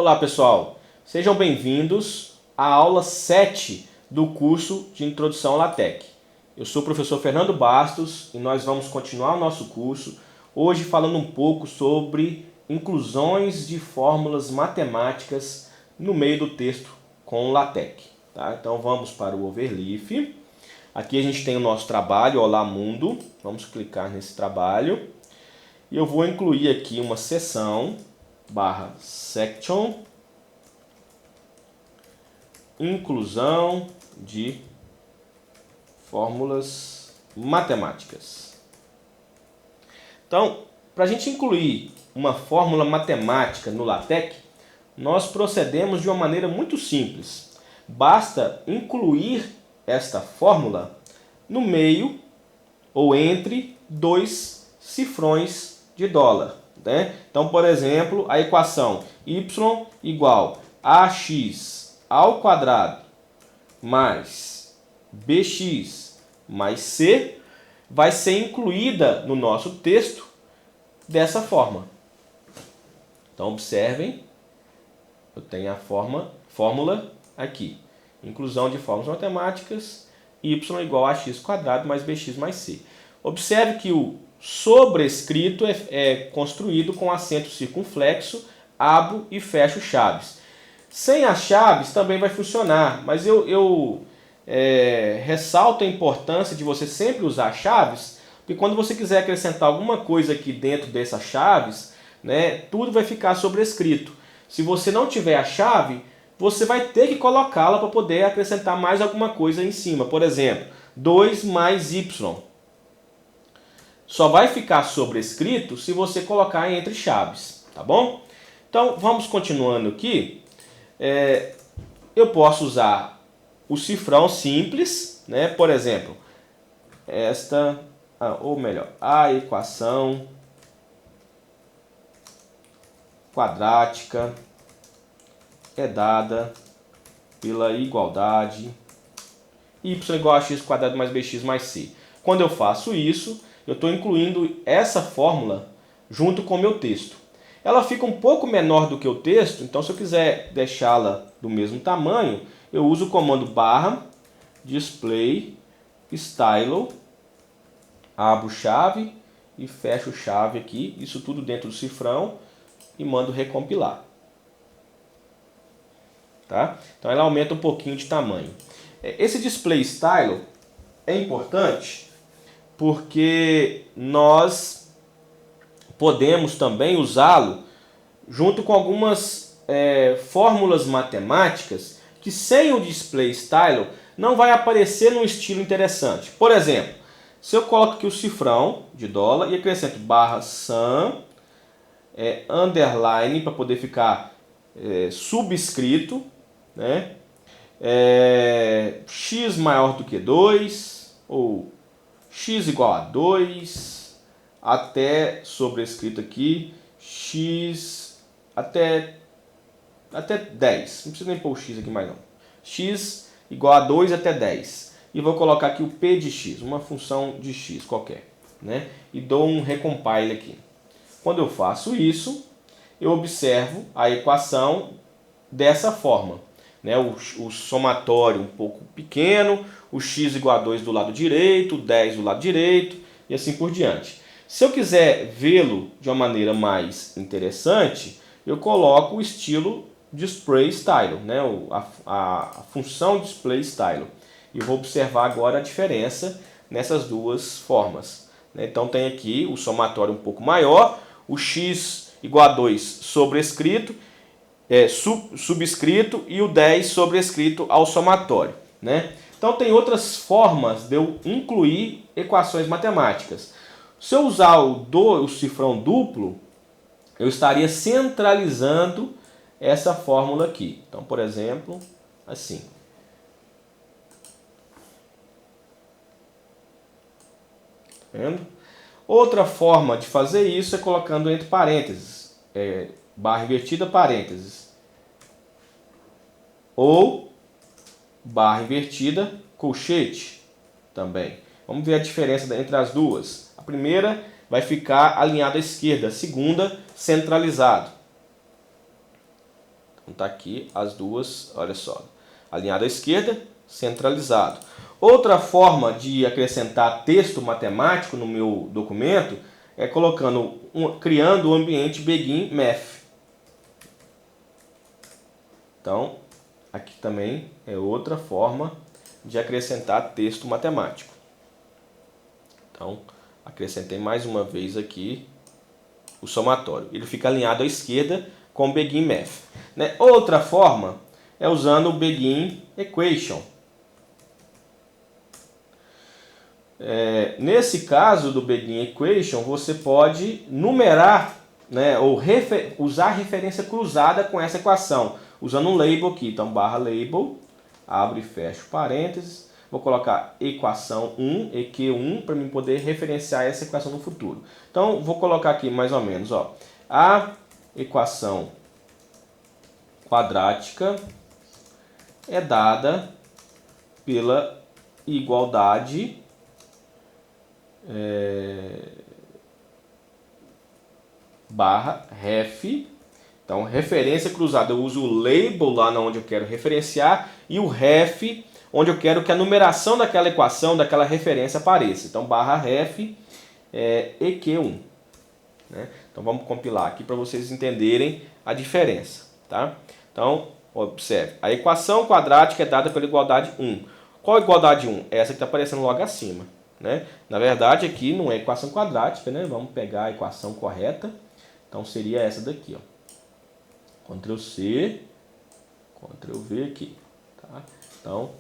Olá pessoal, sejam bem-vindos à aula 7 do curso de Introdução ao LaTeX. Eu sou o professor Fernando Bastos e nós vamos continuar o nosso curso hoje falando um pouco sobre inclusões de fórmulas matemáticas no meio do texto com o LaTeX. Tá? Então vamos para o Overleaf. Aqui a gente tem o nosso trabalho, Olá Mundo. Vamos clicar nesse trabalho. E eu vou incluir aqui uma seção /section inclusão de fórmulas matemáticas. Então, para a gente incluir uma fórmula matemática no LaTeX, nós procedemos de uma maneira muito simples. Basta incluir esta fórmula no meio ou entre dois cifrões de dólar. Né? Então, por exemplo, a equação y igual a ax ao quadrado mais bx mais c vai ser incluída no nosso texto dessa forma. Então, observem, eu tenho a fórmula aqui. Inclusão de fórmulas matemáticas, y igual a x quadrado mais bx mais c. Observe que o sobrescrito é construído com acento circunflexo, abro e fecho chaves. Sem as chaves também vai funcionar, mas eu ressalto a importância de você sempre usar chaves, porque quando você quiser acrescentar alguma coisa aqui dentro dessas chaves, né, tudo vai ficar sobrescrito. Se você não tiver a chave, você vai ter que colocá-la para poder acrescentar mais alguma coisa em cima. Por exemplo, 2 mais y. Só vai ficar sobrescrito se você colocar entre chaves, tá bom? Então, vamos continuando aqui. Eu posso usar o cifrão simples, né? Por exemplo, a equação quadrática é dada pela igualdade y igual a x quadrado mais bx mais c. Quando eu faço isso, eu estou incluindo essa fórmula junto com o meu texto. Ela fica um pouco menor do que o texto, então se eu quiser deixá-la do mesmo tamanho, eu uso o comando /display style, abro chave e fecho chave aqui, isso tudo dentro do cifrão e mando recompilar. Tá? Então ela aumenta um pouquinho de tamanho. Esse display style é importante porque nós podemos também usá-lo junto com algumas fórmulas matemáticas que sem o display style não vai aparecer num estilo interessante. Por exemplo, se eu coloco aqui o cifrão de dólar e acrescento /sum, underline para poder ficar subscrito, né? X maior do que 2 ou x igual a 2, até sobrescrito aqui, x até 10. Não precisa nem pôr o x aqui mais não. X igual a 2 até 10. E vou colocar aqui o p de x, uma função de x qualquer. Né? E dou um recompile aqui. Quando eu faço isso, eu observo a equação dessa forma. Né? O somatório um pouco pequeno, o x igual a 2 do lado direito, 10 do lado direito e assim por diante. Se eu quiser vê-lo de uma maneira mais interessante, eu coloco o estilo display style, né? a função display style. E vou observar agora a diferença nessas duas formas. Então tem aqui o somatório um pouco maior, o x igual a 2 sobrescrito, subscrito e o 10 sobrescrito ao somatório. Né? Então tem outras formas de eu incluir equações matemáticas. Se eu usar o cifrão duplo, eu estaria centralizando essa fórmula aqui. Então, por exemplo, assim. Tá vendo? Outra forma de fazer isso é colocando entre parênteses, barra invertida, parênteses, ou barra invertida, colchete também. Vamos ver a diferença entre as duas. A primeira vai ficar alinhada à esquerda, a segunda centralizado. Tá Então tá aqui as duas, olha só. Alinhado à esquerda, centralizado. Outra forma de acrescentar texto matemático no meu documento é criando o ambiente Begin Math. Então, aqui também é outra forma de acrescentar texto matemático. Então, acrescentei mais uma vez aqui o somatório. Ele fica alinhado à esquerda com o Begin Math. Né? Outra forma é usando o Begin Equation. Nesse caso do Begin Equation, você pode numerar, né, ou usar referência cruzada com essa equação, usando um label aqui. Então, barra label, abre e fecha parênteses. Vou colocar equação 1, EQ1, para mim poder referenciar essa equação no futuro. Então, vou colocar aqui mais ou menos, ó, a equação quadrática é dada pela igualdade barra ref. Então, referência cruzada, eu uso o label lá onde eu quero referenciar e o ref onde eu quero que a numeração daquela equação, daquela referência apareça. Então, barra ref EQ1. Né? Então, vamos compilar aqui para vocês entenderem a diferença. Tá? Então, observe. A equação quadrática é dada pela igualdade 1. Qual a igualdade 1? Essa que está aparecendo logo acima. Né? Na verdade, aqui não é equação quadrática. Né? Vamos pegar a equação correta. Então, seria essa daqui. Ó. Ctrl+C, Ctrl+V aqui. Tá? Então,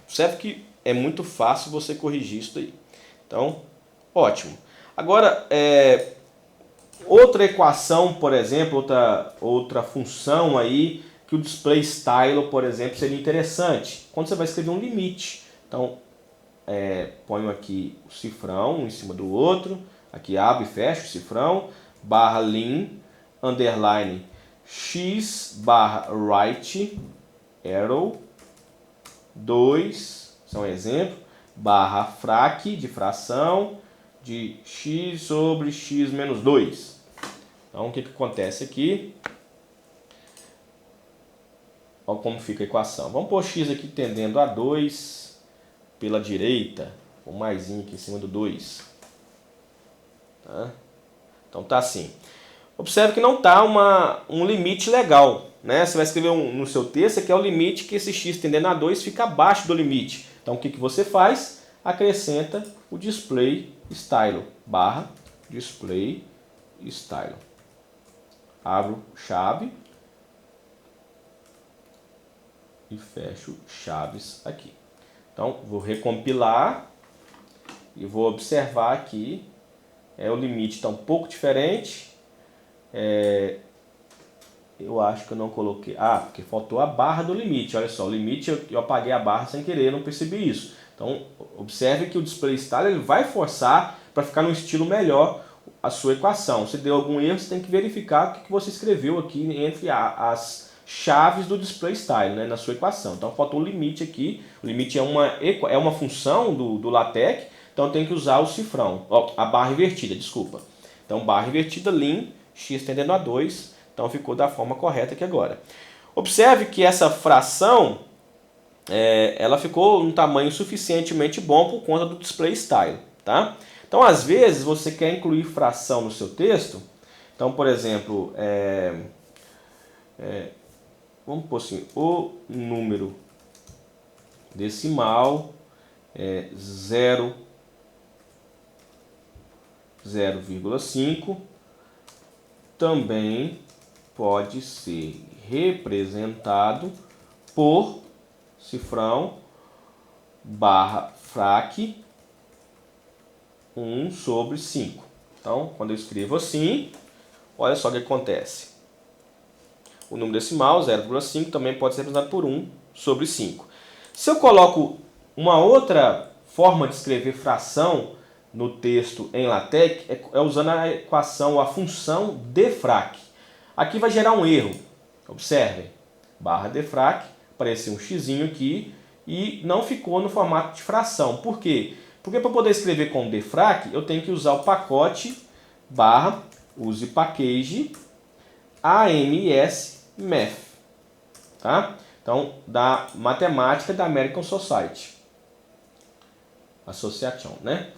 observe que é muito fácil você corrigir isso aí. Então, ótimo. Agora, outra equação, por exemplo, outra função aí, que o display style, por exemplo, seria interessante. Quando você vai escrever um limite. Então, ponho aqui o cifrão um em cima do outro. Aqui abre e fecha o cifrão. Barra lim, underline, x, barra right, arrow, 2, são exemplo, barra frac, de fração, de x sobre x menos 2. Então, o que acontece aqui? Olha como fica a equação. Vamos pôr x aqui tendendo a 2 pela direita, com mais aqui em cima do 2. Tá? Então, tá assim. Observe que não está um limite legal. Né? Você vai escrever no seu texto que é o limite que esse x tendendo a 2 fica abaixo do limite. Então, o que você faz? Acrescenta o display style, barra display style. Abro chave e fecho chaves aqui. Então, vou recompilar e vou observar aqui. O limite está um pouco diferente. Eu acho que eu não coloquei... porque faltou a barra do limite. Olha só, o limite eu apaguei a barra sem querer, eu não percebi isso. Então, observe que o display style ele vai forçar para ficar num estilo melhor a sua equação. Se deu algum erro, você tem que verificar o que você escreveu aqui entre as chaves do display style, né, na sua equação. Então, faltou o limite aqui. O limite é uma função do LaTeX, então tem que usar o cifrão. A barra invertida, desculpa. Então, barra invertida, lim, x tendendo a 2. Então, ficou da forma correta aqui agora. Observe que essa fração, ela ficou um tamanho suficientemente bom por conta do display style. Tá? Então, às vezes, você quer incluir fração no seu texto. Então, por exemplo, vamos pôr assim, o número decimal é 0,5 também pode ser representado por cifrão barra frac 1 sobre 5. Então, quando eu escrevo assim, olha só o que acontece. O número decimal, 0,5, também pode ser representado por 1 sobre 5. Se eu coloco uma outra forma de escrever fração no texto em LaTeX, é usando a equação, a função dfrac. Aqui vai gerar um erro. Observem. Barra dfrac, apareceu um xizinho aqui e não ficou no formato de fração. Por quê? Porque para poder escrever com dfrac, eu tenho que usar o pacote barra use package AMS Math. tá? Então, da matemática da American Society Association, né?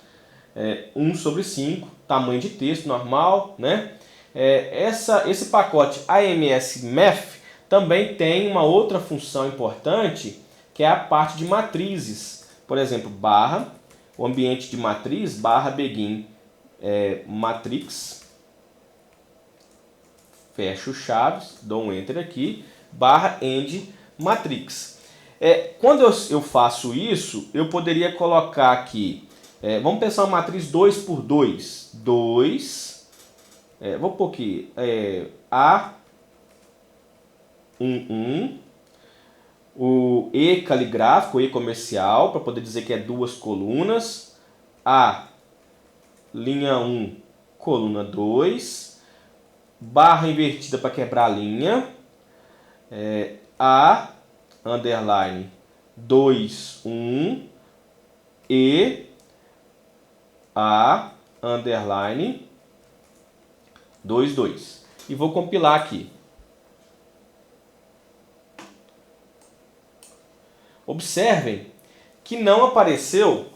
1/5, tamanho de texto normal, né? Esse pacote AMS Math também tem uma outra função importante, que é a parte de matrizes. Por exemplo, barra, o ambiente de matriz, barra begin matrix, fecho chaves, dou um enter aqui, barra end matrix. Quando eu faço isso, eu poderia colocar aqui, vamos pensar uma matriz 2 por 2, 2, vou pôr aqui, A, 1, o E caligráfico, o E comercial, para poder dizer que é 2 colunas, A, linha 1, coluna 2, barra invertida para quebrar a linha, A, underline, 2, 1, E, A, underline, 2, 2. E vou compilar aqui. Observem que não apareceu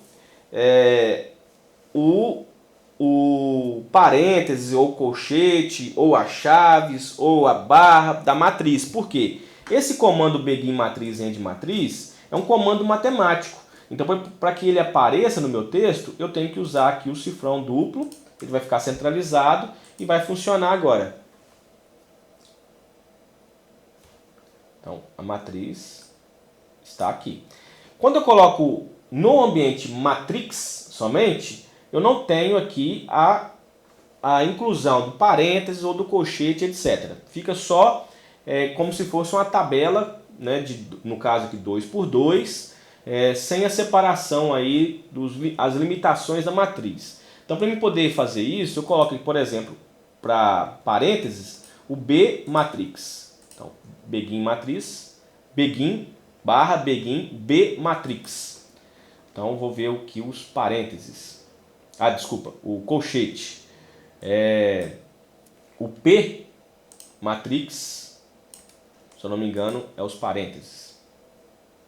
o parênteses, ou colchete, ou as chaves, ou a barra da matriz. Por quê? Esse comando begin matriz end matriz é um comando matemático. Então, para que ele apareça no meu texto, eu tenho que usar aqui o cifrão duplo. Ele vai ficar centralizado e vai funcionar agora. Então, a matriz está aqui. Quando eu coloco no ambiente matrix somente, eu não tenho aqui a inclusão do parênteses ou do colchete, etc. Fica só como se fosse uma tabela, né, no caso aqui 2 por 2, sem a separação aí as limitações da matriz. Então, para eu poder fazer isso, eu coloco, por exemplo, para parênteses, o B matrix. Então, begin matriz, begin, barra, begin, B matrix. Então, vou ver o que os parênteses. Desculpa, o colchete. O P matrix, se eu não me engano, é os parênteses.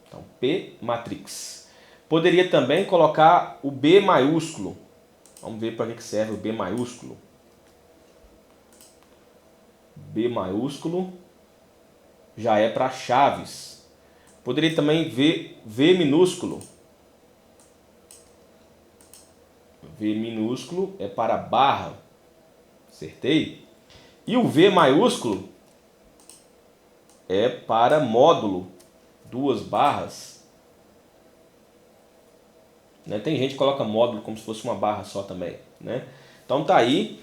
Então, P matrix. Poderia também colocar o B maiúsculo. Vamos ver para que serve o B maiúsculo. B maiúsculo já é para chaves. Poderia também ver V minúsculo. V minúsculo é para barra. Acertei? E o V maiúsculo é para módulo. 2 barras. Né? Tem gente que coloca módulo como se fosse uma barra só também. Né? Então tá aí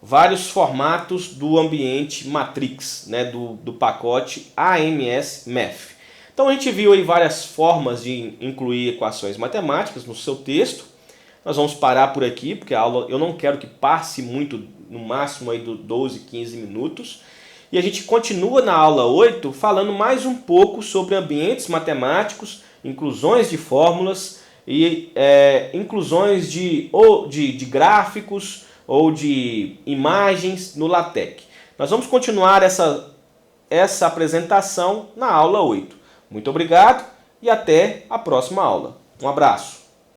vários formatos do ambiente matrix, né? do pacote AMS Math. Então a gente viu aí várias formas de incluir equações matemáticas no seu texto. Nós vamos parar por aqui, porque a aula eu não quero que passe muito, no máximo aí 12, 15 minutos. E a gente continua na aula 8 falando mais um pouco sobre ambientes matemáticos, inclusões de fórmulas e inclusões de gráficos ou de imagens no LaTeX. Nós vamos continuar essa apresentação na aula 8. Muito obrigado e até a próxima aula. Um abraço.